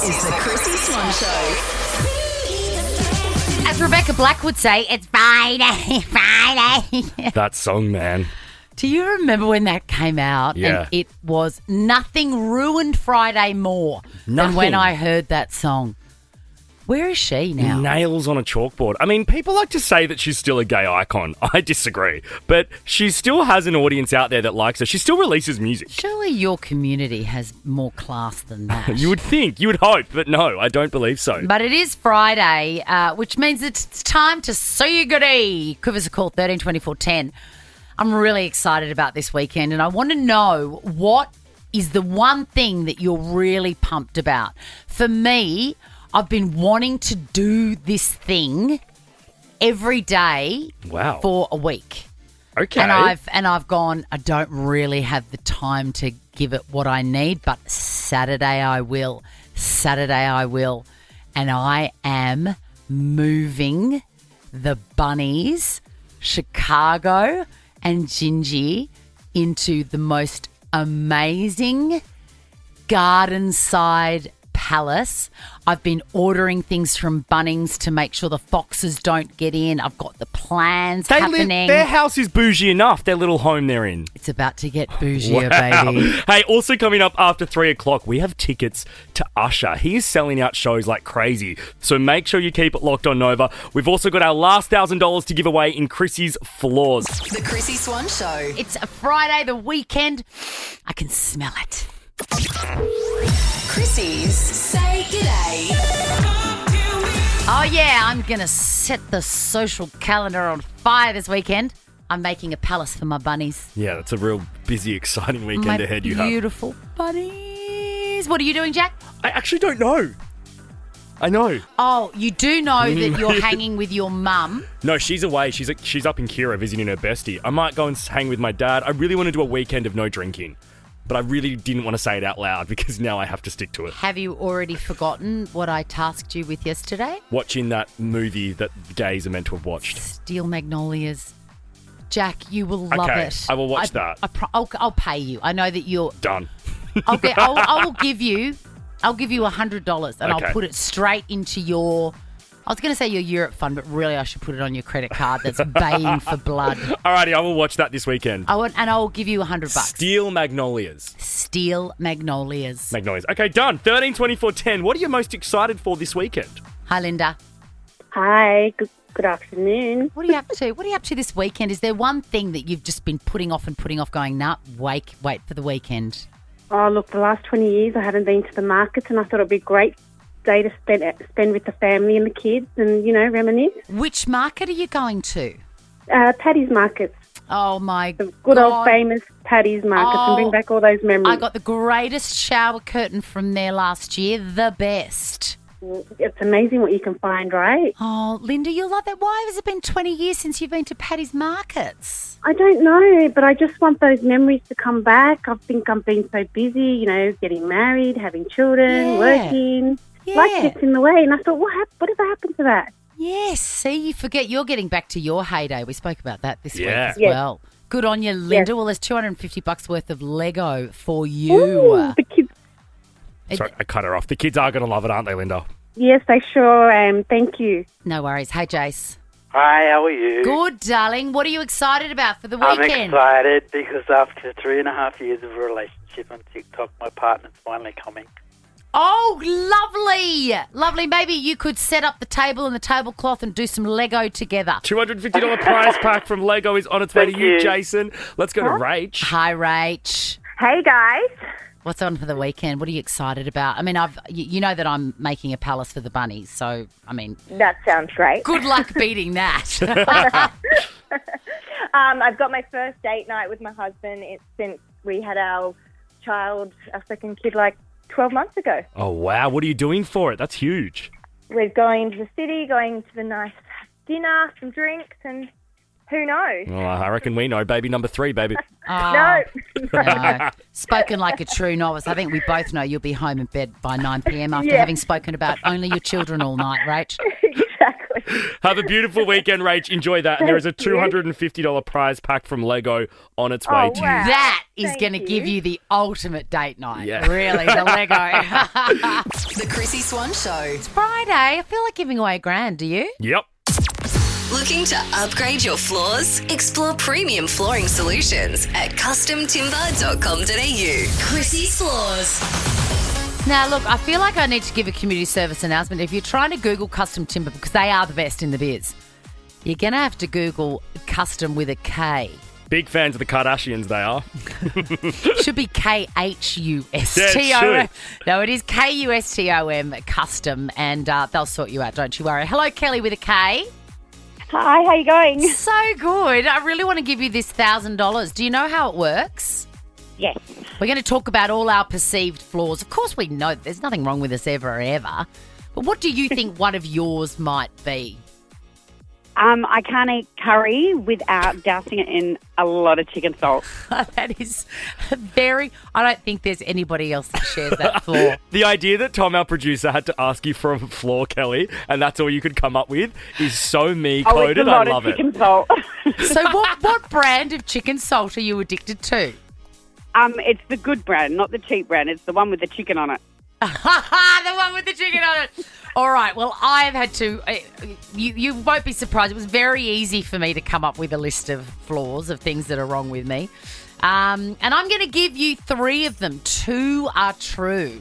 This is the Chrissie Swan Show. As Rebecca Black would say, it's Friday, Friday. That song, man. Do you remember when that came out? Yeah. And it was nothing ruined Friday more than when I heard that song. Where is she now? Nails on a chalkboard. I mean, people like to say that she's still a gay icon. I disagree. But she still has an audience out there that likes her. She still releases music. Surely your community has more class than that. You would think. You would hope. But no, I don't believe so. But it is Friday, which means it's time to say your goodie. Give us a call, 13 24 10. I'm really excited about this weekend, and I want to know what is the one thing that you're really pumped about. For me, I've been wanting to do this thing every day for a week. Okay. And I've gone, I don't really have the time to give it what I need, but Saturday I will. And I am moving the bunnies, Chicago and Gingy, into the most amazing garden-side palace. I've been ordering things from Bunnings to make sure the foxes don't get in. I've got the plans happening. Their house is bougie enough, their little home they're in. It's about to get bougier, baby. Hey, also coming up after 3 o'clock, we have tickets to Usher. He is selling out shows like crazy, so make sure you keep it locked on Nova. We've also got our last $1,000 to give away in Chrissie's Floors. The Chrissie Swan Show. It's a Friday, the weekend. I can smell it. Chrissie's Say G'day. Oh, yeah, I'm going to set the social calendar on fire this weekend. I'm making a palace for my bunnies. Yeah, that's a real busy, exciting weekend ahead you have. Beautiful bunnies. What are you doing, Jack? I actually don't know. I know. Oh, you do know that you're hanging with your mum. No, she's away. She's up in Kira visiting her bestie. I might go and hang with my dad. I really want to do a weekend of no drinking. But I really didn't want to say it out loud because now I have to stick to it. Have you already forgotten what I tasked you with yesterday? Watching that movie that the gays are meant to have watched. Steel Magnolias. Jack, you will love it. I will watch that. I'll pay you. I know that you're... Done. I will give you $100 and I'll put it straight into your... I was going to say your Europe fund, but really I should put it on your credit card that's baying for blood. Alrighty, I will watch that this weekend. And I will give you $100. Steel Magnolias. Steel Magnolias. Magnolias. Okay, done. 13 24 10. What are you most excited for this weekend? Hi, Linda. Hi, good afternoon. What are you up to? What are you up to this weekend? Is there one thing that you've just been putting off going, nah, wait for the weekend? Oh, look, the last 20 years I haven't been to the markets and I thought it would be a great day to spend with the family and the kids and, reminisce. Which market are you going to? Paddy's markets. Oh, my God. The good old famous Paddy's markets and bring back all those memories. I got the greatest shower curtain from there last year, the best. It's amazing what you can find, right? Oh, Linda, you'll love that. Why has it been 20 years since you've been to Paddy's markets? I don't know, but I just want those memories to come back. I think I've been so busy, getting married, having children, working. Yeah. Life gets in the way, and I thought, whatever happened to that? Yes, see, you forget you're getting back to your heyday. We spoke about that this week as Yes. well. Good on you, Linda. Yes. Well, there's $250 worth of Lego for you. Ooh, the kids. Sorry, I cut her off. The kids are going to love it, aren't they, Linda? Yes, they sure am. Thank you. No worries. Hey, Jace. Hi, how are you? Good, darling. What are you excited about for the I'm weekend? excited because after 3.5 years of a relationship on TikTok, my partner's finally coming. Oh, lovely. Lovely. Maybe you could set up the table and the tablecloth and do some Lego together. $250 prize pack from Lego is on its way to you, you. Jason. Let's go to Rach. Hi, Rach. Hey, guys. What's on for the weekend? What are you excited about? I mean, you know that I'm making a palace for the bunnies, so, I mean... That sounds great. Good luck beating that. I've got my first date night with my husband since we had our second kid, 12 months ago. Oh, wow. What are you doing for it? That's huge. We're going to the city, going to the nice dinner, some drinks, and who knows? Well, I reckon we know. Baby number 3, baby. Oh, No. no. Spoken like a true novice. I think we both know you'll be home in bed by 9 p.m. after having spoken about only your children all night, Rach. Exactly. Have a beautiful weekend, Rach. Enjoy that. And there is a $250 prize pack from Lego on its way to you. wow. That is Thank going to you. give you the ultimate date night. Yeah. Really, the Lego. The Chrissy Swan Show. It's Friday. I feel like giving away $1,000, do you? Yep. Looking to upgrade your floors? Explore premium flooring solutions at customtimber.com.au. Chrissy's Floors. Now, look, I feel like I need to give a community service announcement. If you're trying to Google custom timber, because they are the best in the biz, you're going to have to Google custom with a K. Big fans of the Kardashians, they are. Should be Khustom. Yeah, it No, it is Kustom custom, and they'll sort you out, don't you worry. Hello, Kelly with a K. Hi, how you going? So good. I really want to give you this $1,000. Do you know how it works? Yes. We're going to talk about all our perceived flaws. Of course, we know there's nothing wrong with us ever. But what do you think one of yours might be? I can't eat curry without dousing it in a lot of chicken salt. That is I don't think there's anybody else that shares that flaw. The idea that Tom, our producer, had to ask you for a flaw, Kelly, and that's all you could come up with is so me-coded. It's a lot I love of chicken it. salt. So what brand of chicken salt are you addicted to? It's the good brand, not the cheap brand. It's the one with the chicken on it. The one with the chicken on it. All right. Well, I've had to. You won't be surprised. It was very easy for me to come up with a list of flaws of things that are wrong with me. And I'm going to give you 3 of them. 2 are true,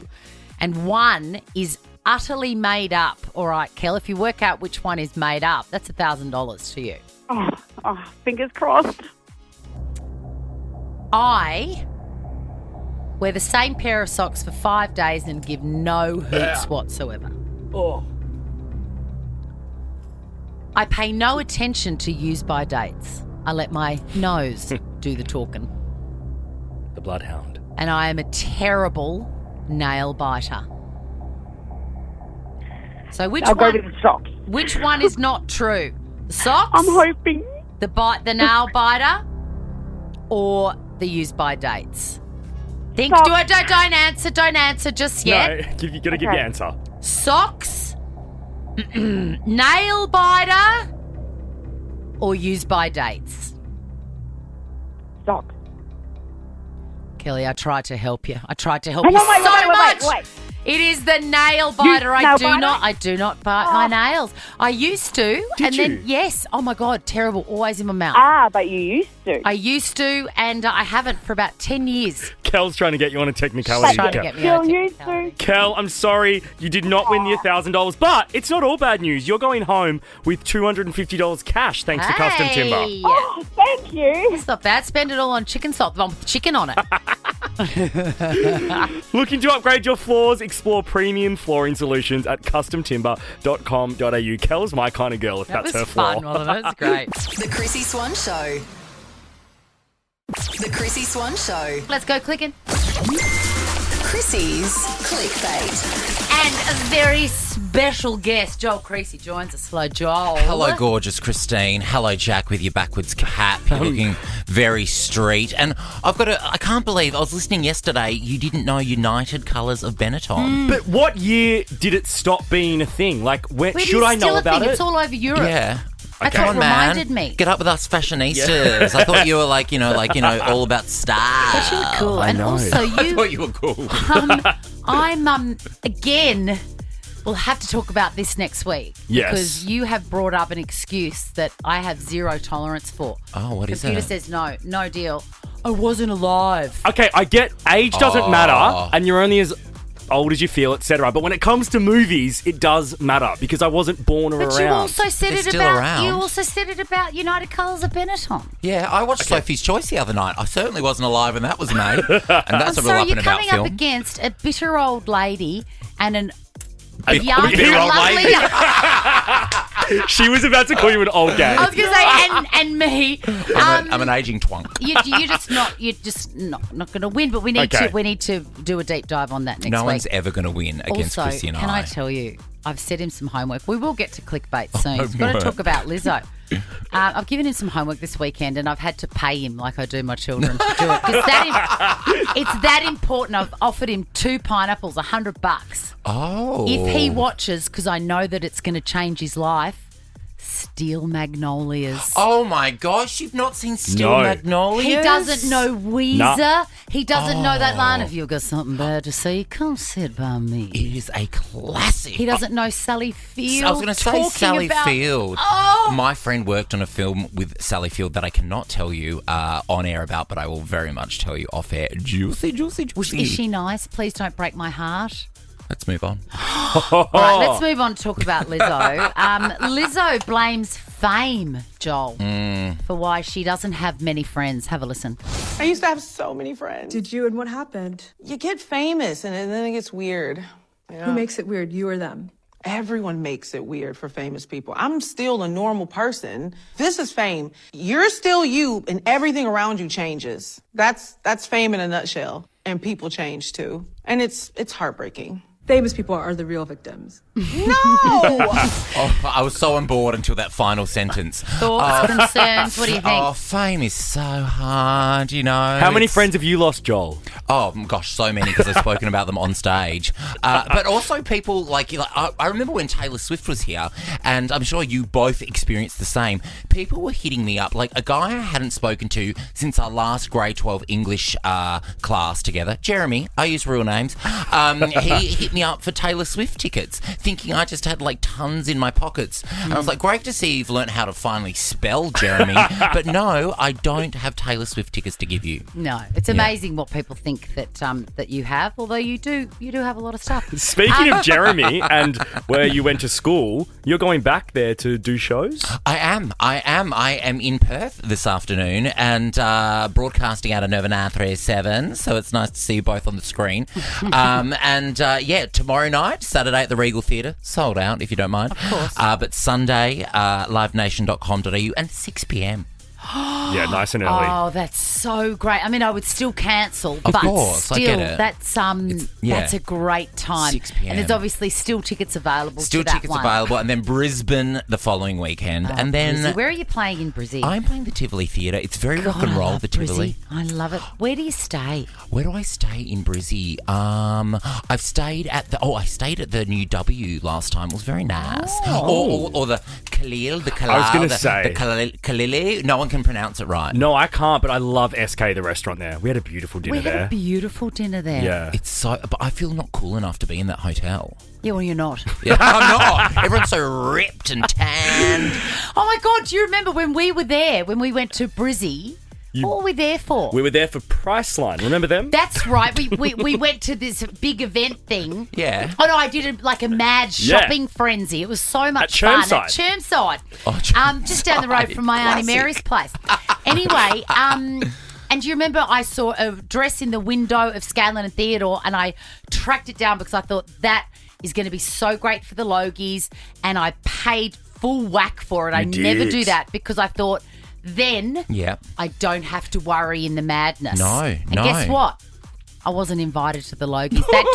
and 1 is utterly made up. All right, Kel. If you work out which one is made up, that's $1,000 to you. Oh, fingers crossed. I wear the same pair of socks for 5 days and give no hoots whatsoever. Oh. I pay no attention to use-by dates. I let my nose do the talking. The bloodhound. And I am a terrible nail biter. So I'll go with the socks. which one is not true? The socks? I'm hoping. The nail biter? Or the use-by dates? Think. Socks. Don't answer just yet. No, you got to give your answer. Socks, nail biter, or use-by dates? Socks. Kelly, I tried to help you. Wait, so wait. much. It is the nail biter. nail biter? I do not bite my nails. I used to, Did you? then yes. Oh my God, terrible. Always in my mouth. But you used to. I used to, and I haven't for about 10 years. Kel's trying to get you on a technicality. She's trying to Kel. get me on a Still used technicality. Kel, I'm sorry, you did not win the $1,000, but it's not all bad news. You're going home with $250 cash thanks to Custom Timber. Hey. Oh, thank you. It's not bad. Spend it all on chicken salt. The one with the chicken on it. Looking to upgrade your floors? Explore premium flooring solutions at customtimber.com.au. Kel's my kind of girl if That that's was her flaw. fun, wasn't it? It's great. The Chrissy Swan Show. The Chrissy Swan Show. Let's go clicking. Chrissy's Clickbait. And a very special guest, Joel Chrissie, joins us. Hello, Joel. Hello, gorgeous Christine. Hello, Jack, with your backwards cap. You're looking very street. And I can't believe, I was listening yesterday, you didn't know United Colours of Benetton. But what year did it stop being a thing? Like, when, It should is I know still a about thing. it? It's all over Europe. Yeah. That's Come what on, man. reminded me. Get up with us fashionistas. I thought you were like, all about style. But you were cool. And also I you, thought you were cool. I'm, again, we'll have to talk about this next week. Yes. Because you have brought up an excuse that I have zero tolerance for. Oh, what is Computer it? says no deal. I wasn't alive. Okay, I get age doesn't matter and you're only as old as you feel, etc. But when it comes to movies, it does matter because I wasn't born or But around. you also said They're it still about around. you also said it about United Colours of Benetton. Yeah, I watched Sophie's Choice the other night. I certainly wasn't alive when that was made. And that's I'm a real sorry, up you're and about coming film. up against a bitter old lady and a Bit- young, bitter old lovely. lady? She was about to call you an old gay. I was going to say, and me. I'm an aging twunk. You're just not going to win. But we need to do a deep dive on that next week. No one's ever going to win against Also, Chrissy and can I tell you, I've set him some homework. We will get to clickbait soon. We've got to talk about Lizzo. I've given him some homework this weekend, and I've had to pay him like I do my children to do it. It's that important. I've offered him 2 pineapples, $100. Oh. If he watches, because I know that it's going to change his life, Steel Magnolias. Oh my gosh, you've not seen Steel No. Magnolias? He doesn't know Weezer. Nah. He doesn't know that line. If you've got something bad to say, come sit by me. It is a classic. He doesn't know Sally Field. I was going to say talking Sally about- Field. Oh! My friend worked on a film with Sally Field that I cannot tell you on air about, but I will very much tell you off air. Juicy, juicy, juicy. Is she nice? Please don't break my heart. Let's move on. All right, let's move on to talk about Lizzo. Lizzo blames fame, Joel, for why she doesn't have many friends. Have a listen. I used to have so many friends. Did you, and what happened? You get famous and then it gets weird. Who makes it weird, you or them? Everyone makes it weird for famous people. I'm still a normal person. This is fame. You're still you and everything around you changes. That's fame in a nutshell. And people change too. And it's heartbreaking. Famous people are the real victims. No! Oh, I was so on board until that final sentence. Thoughts, concerns, what do you think? Oh, fame is so hard, you know. How many friends have you lost, Joel? Oh, gosh, so many because I've spoken about them on stage. But also people like I remember when Taylor Swift was here, and I'm sure you both experienced the same. People were hitting me up, like a guy I hadn't spoken to since our last grade 12 English class together, Jeremy, I use real names. He hit me up for Taylor Swift tickets, thinking I just had like tons in my pockets. And I was like, great to see you've learnt how to finally spell, Jeremy. But no, I don't have Taylor Swift tickets to give you. No, it's amazing what people think that you have, although you do have a lot of stuff. Speaking of Jeremy and where you went to school, you're going back there to do shows? I am in Perth this afternoon and broadcasting out of Nova 937, so it's nice to see you both on the screen. Tomorrow night, Saturday at the Regal Theatre, sold out if you don't mind. Of course. But Sunday, livenation.com.au and 6 p.m. Yeah, nice and early. Oh, that's so great. I mean, I would still cancel, Of but course, still, I get it. that's a great time. 6 p.m. And there's obviously still tickets available. Still to that tickets one. available, and then Brisbane the following weekend, Oh, and then Brizzy. Where are you playing in Brizzy? I'm playing the Tivoli Theatre. It's very rock and I roll. love The Tivoli. Brizzy. I love it. Where do you stay? Where do I stay in Brizzy? I've stayed at the New W last time. It was very nice. Or the Khalil, the Khalil. I was gonna say. the Khalili. No one can pronounce it right. No, I can't, but I love SK, the restaurant there. We had a beautiful dinner We had there. a beautiful dinner there. Yeah. It's so, but I feel not cool enough to be in that hotel. Yeah, well, you're not. Yeah, I'm not. Everyone's so ripped and tanned. Oh, my God. Do you remember when we were there, when we went to Brizzy? What were we there for? We were there for Priceline. Remember them? That's right. We went to this big event thing. Yeah. Oh, no, I did a mad shopping frenzy. It was so much fun. Chermside. At Chermside. Oh, Chermside. Just down the road from my Auntie Classic. Mary's place. Anyway, and do you remember I saw a dress in the window of Scanlon and Theodore, and I tracked it down because I thought that is going to be so great for the Logies, and I paid full whack for it. I You never did. do that because I thought then Yeah. I don't have to worry in the madness. No, And no. guess what? I wasn't invited to the Logies. That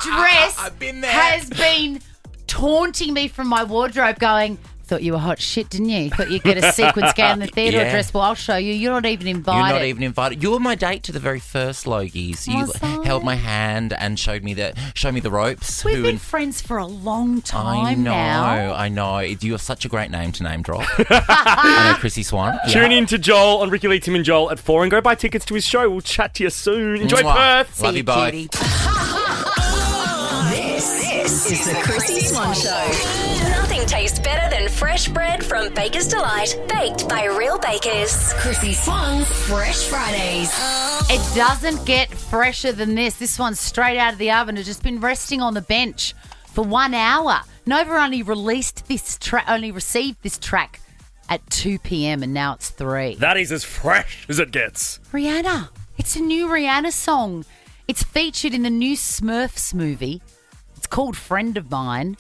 dress I've been there. has been taunting me from my wardrobe going, thought you were hot shit, didn't you? Thought you'd get a sequin scan in the theatre Yeah. dress. Well, I'll show you. You're not even You're invited. not even invited. You were my date to the very first Logies. You Was I? held my hand and showed me the ropes. We've been friends for a long time I know, now. I know. You're such a great name to name drop. I know, Chrissie Swan. Tune in to Joel on Ricky Lee, Tim and Joel at 4 and go buy tickets to his show. We'll chat to you soon. Enjoy Mwah. Perth. Love you both. cutie. This is the Chrissie Swan Show. Nothing tastes better than fresh bread from Baker's Delight, baked by real bakers. Chrissie Swan's Fresh Fridays. It doesn't get fresher than this. This one's straight out of the oven. It's just been resting on the bench for 1 hour. Nova only received this track at 2 p.m. and now it's 3. That is as fresh as it gets. Rihanna. It's a new Rihanna song. It's featured in the new Smurfs movie. It's called Friend of Mine.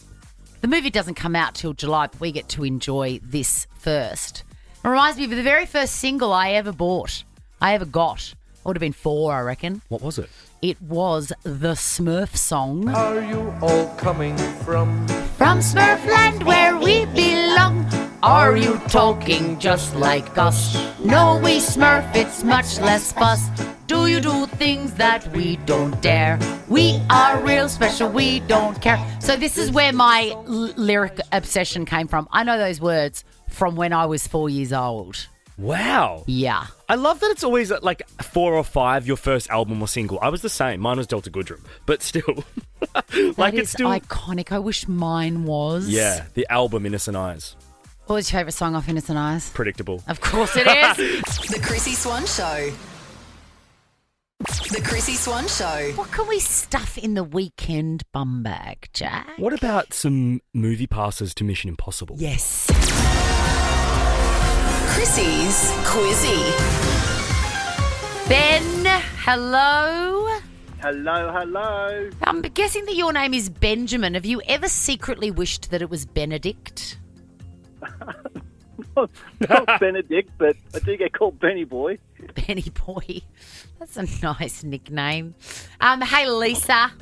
The movie doesn't come out till July, but we get to enjoy this first. It reminds me of the very first single I ever got. I would have been 4, I reckon. What was it? It was the Smurf song. Are you all coming from? From Smurfland where we belong. Are you talking just like us? No, we Smurf, it's much less fuss. Do you do things that we don't dare? We are real special, we don't care. So this is where my lyric obsession came from. I know those words from when I was 4 years old. Wow. Yeah. I love that it's always like 4 or 5 your first album or single. I was the same. Mine was Delta Goodrum. But still. That is iconic. I wish mine was. Yeah, the album Innocent Eyes. What was your favourite song off Innocent Eyes? Predictable. Of course it is. The Chrissie Swan Show. The Chrissie Swan Show. What can we stuff in the weekend bum bag, Jack? What about some movie passes to Mission Impossible? Yes. Chrissie's Quizzy. Ben, hello. Hello. I'm guessing that your name is Benjamin. Have you ever secretly wished that it was Benedict? Not Benedict, but I do get called Benny Boy. Benny Boy. That's a nice nickname. Hey, Lisa.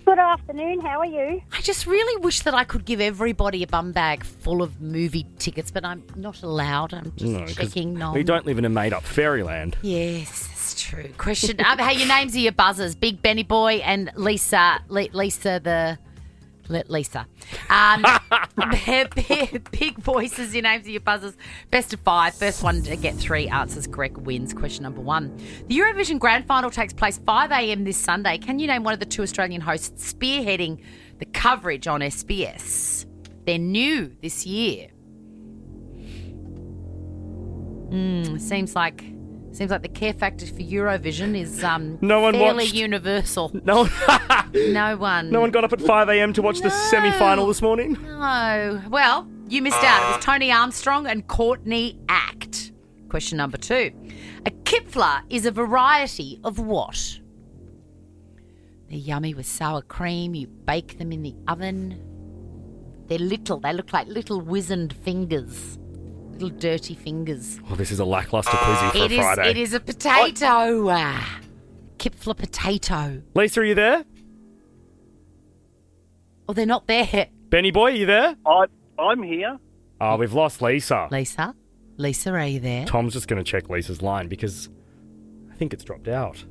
Good afternoon. How are you? I just really wish that I could give everybody a bum bag full of movie tickets, but I'm not allowed. I'm just checking. No, we don't live in a made-up fairyland. Yes, that's true. Question. Hey, your names are your buzzers. Big Benny Boy and Lisa. Lisa. Big voices, your names are your buzzers. Best of 5. First one to get 3 answers correct wins. Question number 1. The Eurovision Grand Final takes place 5 a.m. this Sunday. Can you name one of the 2 Australian hosts spearheading the coverage on SBS? They're new this year. Seems like the care factor for Eurovision is fairly universal. No one. No one got up at 5 a.m. to watch the semi-final this morning? No. Well, you missed out. It was Tony Armstrong and Courtney Act. Question number 2. A kipfler is a variety of what? They're yummy with sour cream. You bake them in the oven. They're little. They look like little wizened fingers. Little dirty fingers. Oh, this is a lackluster quizzy for a Friday. It is a potato. Kipfler potato. Lisa, are you there? Oh, they're not there. Benny Boy, are you there? I'm here. Oh, we've lost Lisa. Lisa, are you there? Tom's just going to check Lisa's line because I think it's dropped out.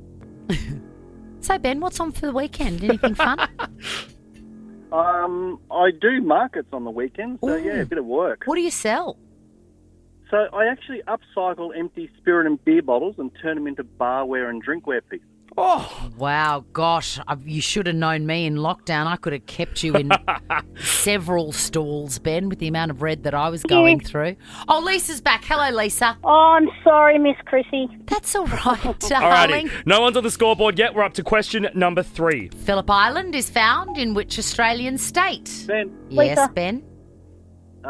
So, Ben, what's on for the weekend? Anything fun? I do markets on the weekend, so yeah, a bit of work. What do you sell? So I actually upcycle empty spirit and beer bottles and turn them into barware and drinkware pieces. Oh, wow. Gosh, you should have known me in lockdown. I could have kept you in several stalls, Ben, with the amount of red that I was going through. Oh, Lisa's back. Hello, Lisa. Oh, I'm sorry, Miss Chrissie. That's all right, darling. Alrighty. No one's on the scoreboard yet. We're up to question number 3. Phillip Island is found in which Australian state? Ben. Yes, Lisa. Ben.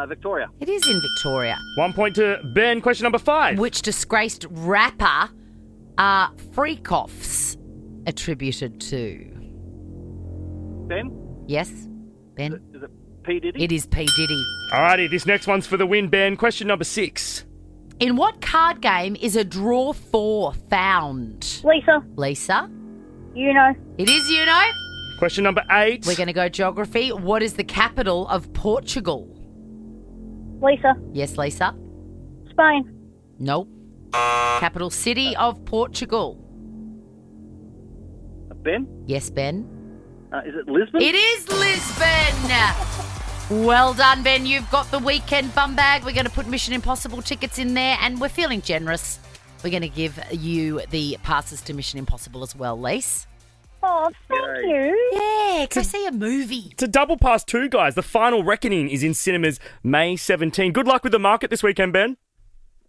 Victoria. It is in Victoria. 1 point to Ben. Question number 5. Which disgraced rapper are freak-offs attributed to? Ben? Yes, Ben? Is it P. Diddy? It is P. Diddy. Alrighty, this next one's for the win, Ben. Question number 6. In what card game is a draw 4 found? Lisa. Lisa? You know. It is you know. Question number 8. We're going to go geography. What is the capital of Portugal? Lisa. Yes, Lisa. Spain. Nope. Capital city of Portugal. Ben? Yes, Ben. Is it Lisbon? It is Lisbon. Well done, Ben. You've got the weekend bum bag. We're going to put Mission Impossible tickets in there, and we're feeling generous. We're going to give you the passes to Mission Impossible as well, Lise. Oh, thank you. Yeah, go see a movie. It's a double pass too, guys. The Final Reckoning is in cinemas May 17. Good luck with the market this weekend, Ben.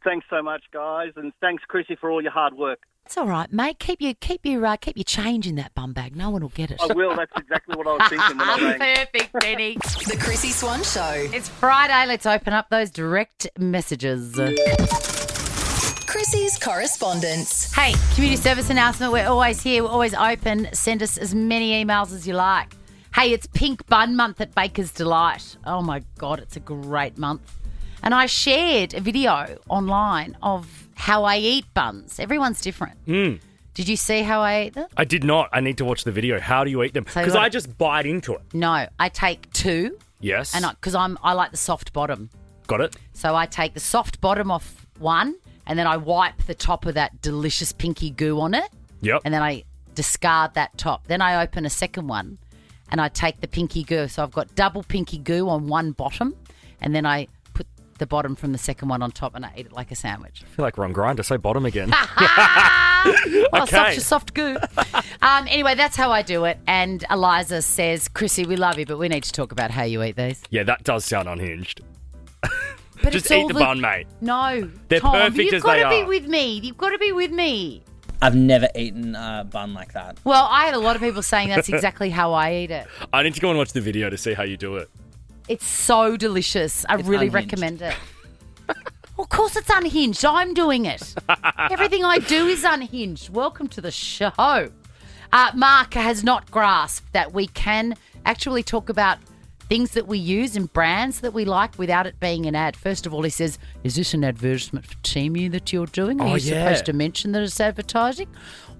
Thanks so much, guys, and thanks, Chrissy, for all your hard work. It's all right, mate. Keep your change in that bum bag. No one will get it. I will. That's exactly what I was thinking when I rang. Perfect, Benny. The Chrissie Swan Show. It's Friday. Let's open up those direct messages. Chrissie's correspondence. Hey, community service announcement. We're always here. We're always open. Send us as many emails as you like. Hey, it's Pink Bun Month at Baker's Delight. Oh, my God, it's a great month. And I shared a video online of how I eat buns. Everyone's different. Did you see how I ate them? I did not. I need to watch the video. How do you eat them? Because I just bite into it. No, I take 2. Yes. And because I like the soft bottom. Got it. So I take the soft bottom off one, and then I wipe the top of that delicious pinky goo on it, Yep. And then I discard that top. Then I open a second one and I take the pinky goo. So I've got double pinky goo on one bottom, and then I put the bottom from the second one on top and I eat it like a sandwich. I feel like Ron Grinder. Say bottom again. Oh, soft goo. Anyway, that's how I do it. And Eliza says, Chrissy, we love you, but we need to talk about how you eat these. Yeah, that does sound unhinged. But Just it's all eat the bun, mate. No, They're Tom, perfect you've as got they to be are. with me. You've got to be with me. I've never eaten a bun like that. Well, I had a lot of people saying that's exactly how I eat it. I need to go and watch the video to see how you do it. It's so delicious. I really recommend it. Well, of course it's unhinged. I'm doing it. Everything I do is unhinged. Welcome to the show. Mark has not grasped that we can actually talk about things that we use and brands that we like without it being an ad. First of all, he says, is this an advertisement for Temu that you're doing? Are you supposed to mention that it's advertising?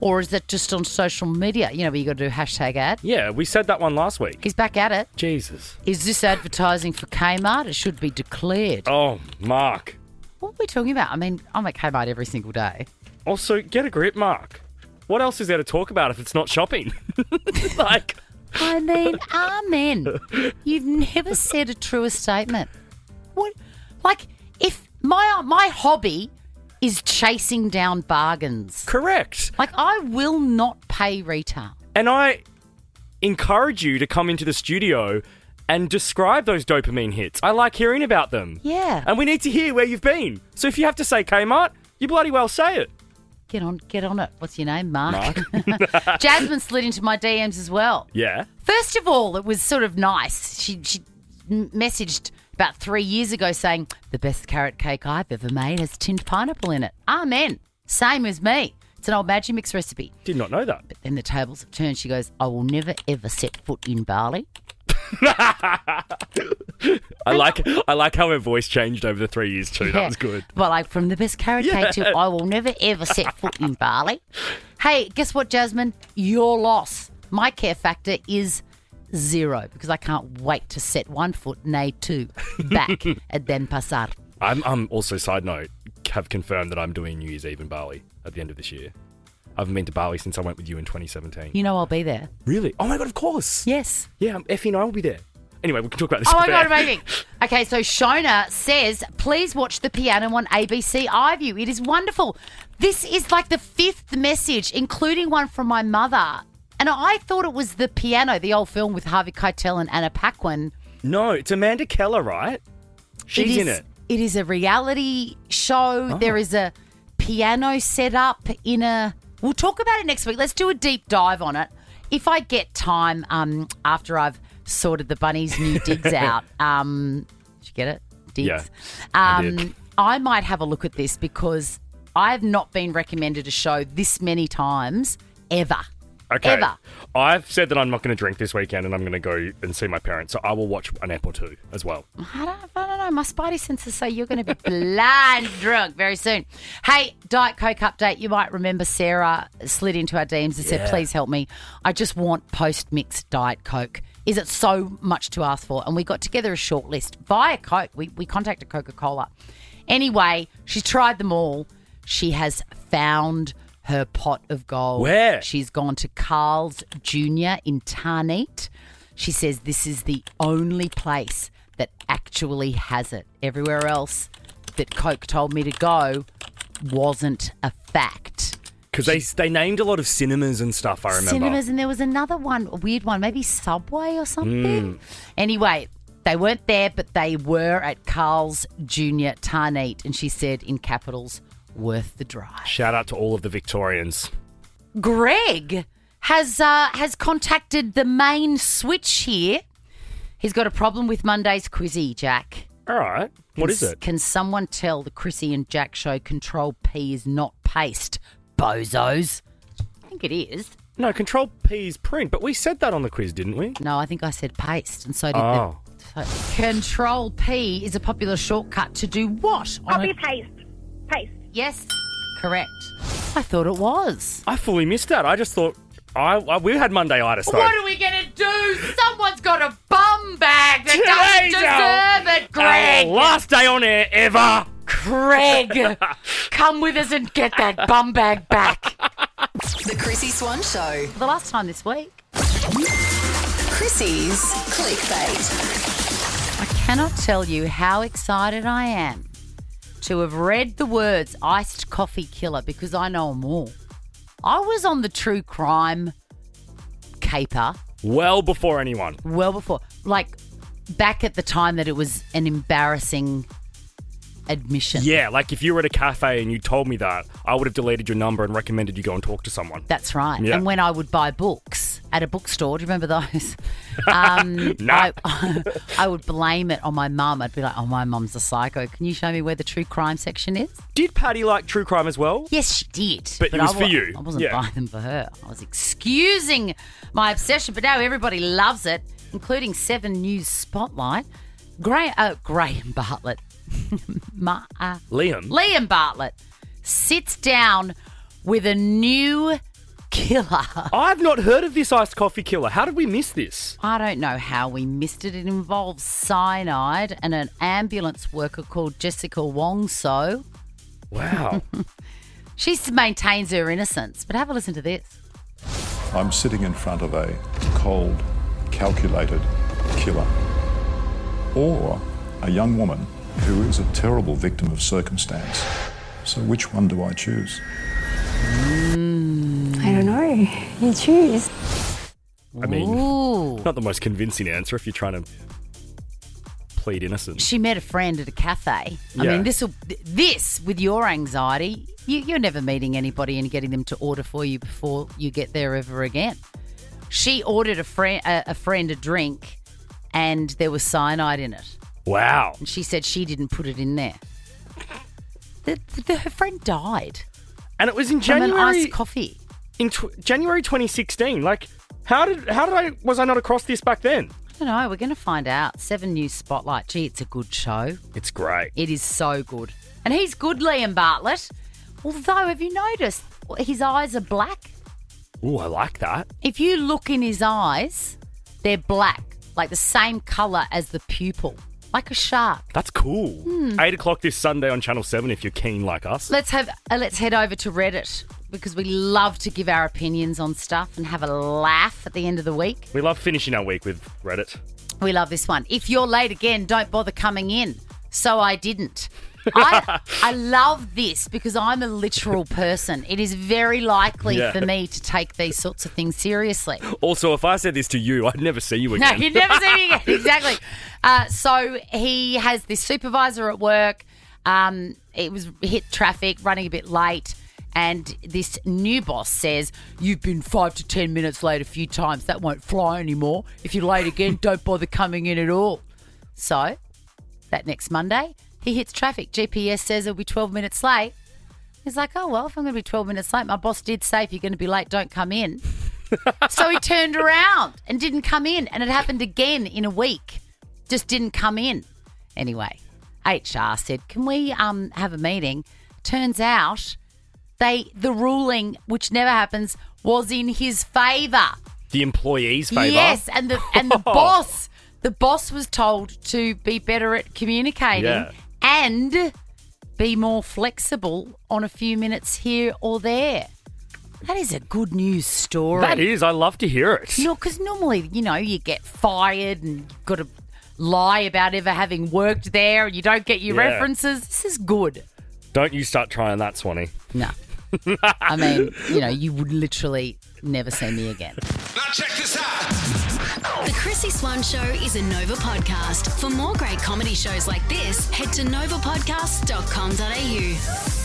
Or is it just on social media? You know, where you got to do hashtag ad. Yeah, we said that one last week. He's back at it. Jesus. Is this advertising for Kmart? It should be declared. Oh, Mark. What are we talking about? I mean, I'm at Kmart every single day. Also, get a grip, Mark. What else is there to talk about if it's not shopping? Like... I mean, amen. You've never said a truer statement. What? Like, if my hobby is chasing down bargains. Correct. Like, I will not pay retail. And I encourage you to come into the studio and describe those dopamine hits. I like hearing about them. Yeah. And we need to hear where you've been. So if you have to say Kmart, you bloody well say it. Get on it. What's your name, Mark? Jasmine slid into my DMs as well. Yeah. First of all, it was sort of nice. She messaged about 3 years ago saying, the best carrot cake I've ever made has tinned pineapple in it. Amen. Same as me. It's an old Magimix recipe. Did not know that. But then the tables have turned. She goes, I will never, ever set foot in barley. I like how her voice changed over the 3 years too. That was good. Well, like from the best carrot cake to I will never ever set foot in barley. Hey, guess what, Jasmine? Your loss. My care factor is 0 because I can't wait to set 1 foot, nay 2, back and then pasar. I'm also, side note, have confirmed that I'm doing New Year's Eve in Bali at the end of this year. I haven't been to Bali since I went with you in 2017. You know I'll be there. Really? Oh my God, of course. Yes. Yeah, Effie and I will be there. Anyway, we can talk about this. Oh my God, amazing. Okay, so Shona says, please watch the piano on ABC iView. It is wonderful. This is like the 5th message, including one from my mother. And I thought it was the piano, the old film with Harvey Keitel and Anna Paquin. No, it's Amanda Keller, right? She's in it. It is a reality show. Oh. There is a piano set up in a... We'll talk about it next week. Let's do a deep dive on it. If I get time after I've sorted the bunny's new digs out. Did you get it? Digs? Yeah, I did. I might have a look at this because I've not been recommended a show this many times ever. Okay. Ever. I've said that I'm not going to drink this weekend and I'm going to go and see my parents. So I will watch an ep or two as well. I don't know. My spidey senses say you're going to be blind drunk very soon. Hey, Diet Coke update. You might remember Sarah slid into our DMs and said, please help me. I just want post-mixed Diet Coke. Is it so much to ask for? And we got together a short list via Coke. We contacted Coca-Cola. Anyway, she's tried them all. She has found her pot of gold. Where? She's gone to Carl's Jr. in Tarneet. She says this is the only place that actually has it. Everywhere else that Coke told me to go wasn't a fact. Because they named a lot of cinemas and stuff, I remember. Cinemas, and there was another one, a weird one, maybe Subway or something. Anyway, they weren't there, but they were at Carl's Jr. Tarneet. And she said in capitals, worth the drive. Shout out to all of the Victorians. Greg has contacted the main switch here. He's got a problem with Monday's Chrissie, Jack. All right. What is it? Can someone tell the Chrissie and Jack show Control P is not paste? Bozos. I think it is. No, Control P is print, but we said that on the quiz, didn't we? No, I think I said paste, and so did Control P is a popular shortcut to do what? Copy paste. Paste. Yes, correct. I thought it was. I fully missed that. I just thought we had Monday-itis, though. What are we going to do? Someone's got a bum bag that doesn't deserve it, Greg. Last day on air ever. Craig, come with us and get that bum bag back. The Chrissie Swan Show. For the last time this week. Chrissie's Clickbait. I cannot tell you how excited I am to have read the words iced coffee killer because I know them all. I was on the true crime caper. Well before anyone. Well before. Like, back at the time that it was an embarrassing admission. Yeah, like if you were at a cafe and you told me that, I would have deleted your number and recommended you go and talk to someone. That's right. Yeah. And when I would buy books at a bookstore, do you remember those? Nah. I would blame it on my mum. I'd be like, oh, my mum's a psycho. Can you show me where the true crime section is? Did Patty like true crime as well? Yes, she did. But it was for you. I wasn't Yeah. buying them for her. I was excusing my obsession, but now everybody loves it, including 7 News Spotlight. Graham Bartlett. Liam Bartlett sits down with a new killer. I've not heard of this iced coffee killer. How did we miss this? I don't know how we missed it. It involves cyanide and an ambulance worker called Jessica Wongso. Wow. She maintains her innocence, but have a listen to this. I'm sitting in front of a cold, calculated killer. Or a young woman who is a terrible victim of circumstance. So which one do I choose? I don't know. You choose. I mean, Ooh. not the most convincing answer if you're trying to plead innocence. She met a friend at a cafe. I Yeah. mean, this with your anxiety, you're never meeting anybody and getting them to order for you before you get there ever again. She ordered a friend a drink, and there was cyanide in it. Wow. And she said she didn't put it in there. Her friend died. And it was in From January. an iced coffee. In January 2016. Like, was I not across this back then? I don't know. We're going to find out. 7 News Spotlight. Gee, it's a good show. It's great. It is so good. And he's good, Liam Bartlett. Although, have you noticed his eyes are black? Ooh, I like that. If you look in his eyes, they're black, like the same colour as the pupil, like a shark. That's cool. 8 o'clock this Sunday on Channel 7 if you're keen like us. Let's head over to Reddit because we love to give our opinions on stuff and have a laugh at the end of the week. We love finishing our week with Reddit. We love this one. If you're late again, don't bother coming in. So I didn't. I love this because I'm a literal person. It is very likely for me to take these sorts of things seriously. Also, if I said this to you, I'd never see you No, again. you'd never see me again. Exactly. So he has this supervisor at work. It was hit traffic, running a bit late. And this new boss says, you've been 5 to 10 minutes late a few times. That won't fly anymore. If you're late again, don't bother coming in at all. So that next Monday, he hits traffic. GPS says he'll be 12 minutes late. He's like, oh, well, if I'm going to be 12 minutes late, my boss did say if you're going to be late, don't come in. So he turned around and didn't come in. And it happened again in a week. Just didn't come in. Anyway, HR said, can we have a meeting? Turns out the ruling, which never happens, was in his favour. The employee's favour? Yes, and the boss was told to be better at communicating and be more flexible on a few minutes here or there. That is a good news story. That is. I love to hear it. Because normally, you get fired and you've got to lie about ever having worked there and you don't get your references. This is good. Don't you start trying that, Swanee. No. I mean, you would literally never see me again. Now check this out. The Chrissie Swan Show is a Nova podcast. For more great comedy shows like this, head to novapodcast.com.au.